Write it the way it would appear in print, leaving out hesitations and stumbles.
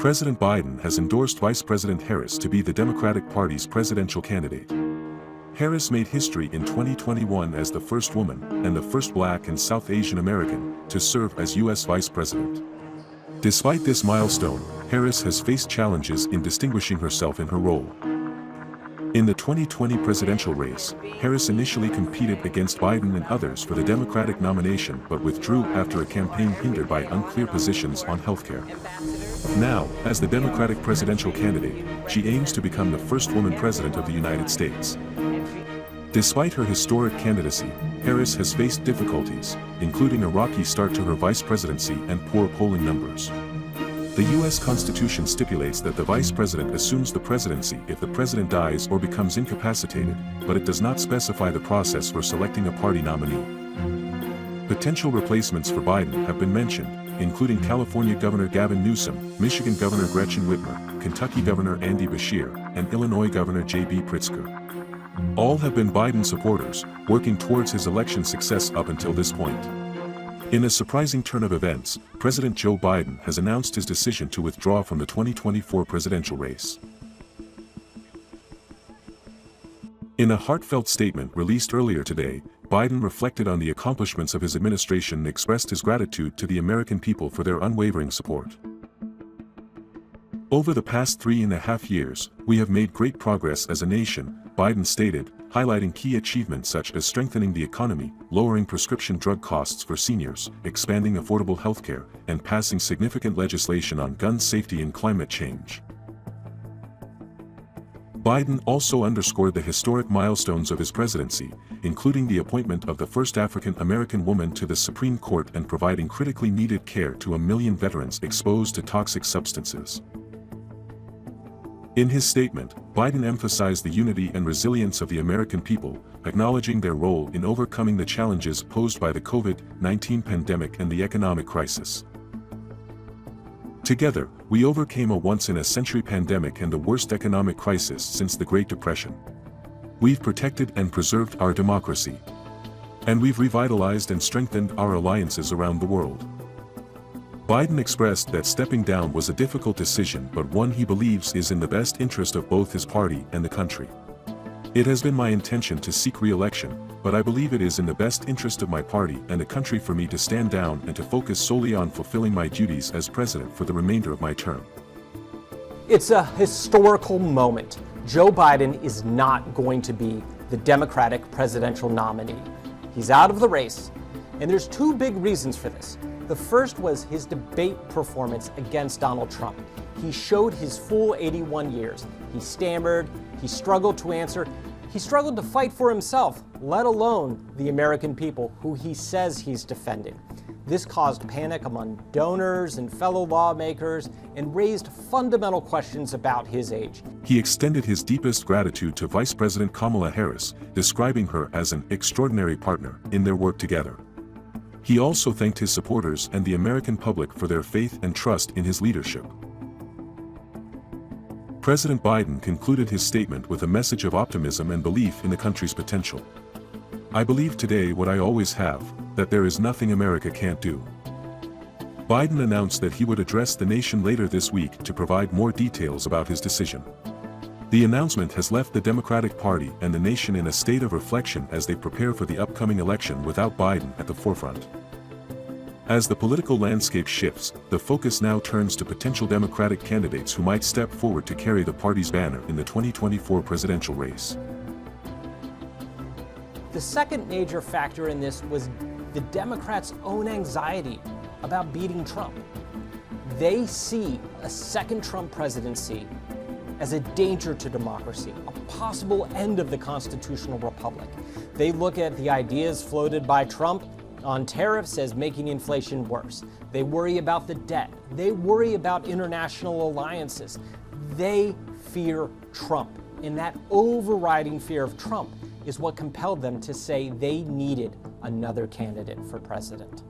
President Biden has endorsed Vice President Harris to be the Democratic Party's presidential candidate. Harris made history in 2021 as the first woman, and the first Black and South Asian American, to serve as U.S. Vice President. Despite this milestone, Harris has faced challenges in distinguishing herself in her role. In the 2020 presidential race, Harris initially competed against Biden and others for the Democratic nomination but withdrew after a campaign hindered by unclear positions on healthcare. Now, as the Democratic presidential candidate, she aims to become the first woman president of the United States. Despite her historic candidacy, Harris has faced difficulties, including a rocky start to her vice presidency and poor polling numbers. The U.S. Constitution stipulates that the vice president assumes the presidency if the president dies or becomes incapacitated, but it does not specify the process for selecting a party nominee. Potential replacements for Biden have been mentioned, including California Governor Gavin Newsom, Michigan Governor Gretchen Whitmer, Kentucky Governor Andy Beshear, and Illinois Governor J.B. Pritzker. All have been Biden supporters, working towards his election success up until this point. In a surprising turn of events, President Joe Biden has announced his decision to withdraw from the 2024 presidential race. In a heartfelt statement released earlier today, Biden reflected on the accomplishments of his administration and expressed his gratitude to the American people for their unwavering support. Over the past 3.5 years, we have made great progress as a nation, Biden stated, highlighting key achievements such as strengthening the economy, lowering prescription drug costs for seniors, expanding affordable healthcare, and passing significant legislation on gun safety and climate change. Biden also underscored the historic milestones of his presidency, including the appointment of the first African-American woman to the Supreme Court and providing critically needed care to 1 million veterans exposed to toxic substances. In his statement, Biden emphasized the unity and resilience of the American people, acknowledging their role in overcoming the challenges posed by the COVID-19 pandemic and the economic crisis. Together, we overcame a once-in-a-century pandemic and the worst economic crisis since the Great Depression. We've protected and preserved our democracy. And we've revitalized and strengthened our alliances around the world. Biden expressed that stepping down was a difficult decision but one he believes is in the best interest of both his party and the country. It has been my intention to seek re-election, but I believe it is in the best interest of my party and the country for me to stand down and to focus solely on fulfilling my duties as president for the remainder of my term. It's a historical moment. Joe Biden is not going to be the Democratic presidential nominee. He's out of the race, and there's two big reasons for this. The first was his debate performance against Donald Trump. He showed his full 81 years. He stammered, he struggled to answer, he struggled to fight for himself, let alone the American people who he says he's defending. This caused panic among donors and fellow lawmakers and raised fundamental questions about his age. He extended his deepest gratitude to Vice President Kamala Harris, describing her as an extraordinary partner in their work together. He also thanked his supporters and the American public for their faith and trust in his leadership. President Biden concluded his statement with a message of optimism and belief in the country's potential. I believe today what I always have, that there is nothing America can't do. Biden announced that he would address the nation later this week to provide more details about his decision. The announcement has left the Democratic Party and the nation in a state of reflection as they prepare for the upcoming election without Biden at the forefront. As the political landscape shifts, the focus now turns to potential Democratic candidates who might step forward to carry the party's banner in the 2024 presidential race. The second major factor in this was the Democrats' own anxiety about beating Trump. They see a second Trump presidency as a danger to democracy, a possible end of the constitutional republic. They look at the ideas floated by Trump on tariffs as making inflation worse. They worry about the debt. They worry about international alliances. They fear Trump. And that overriding fear of Trump is what compelled them to say they needed another candidate for president.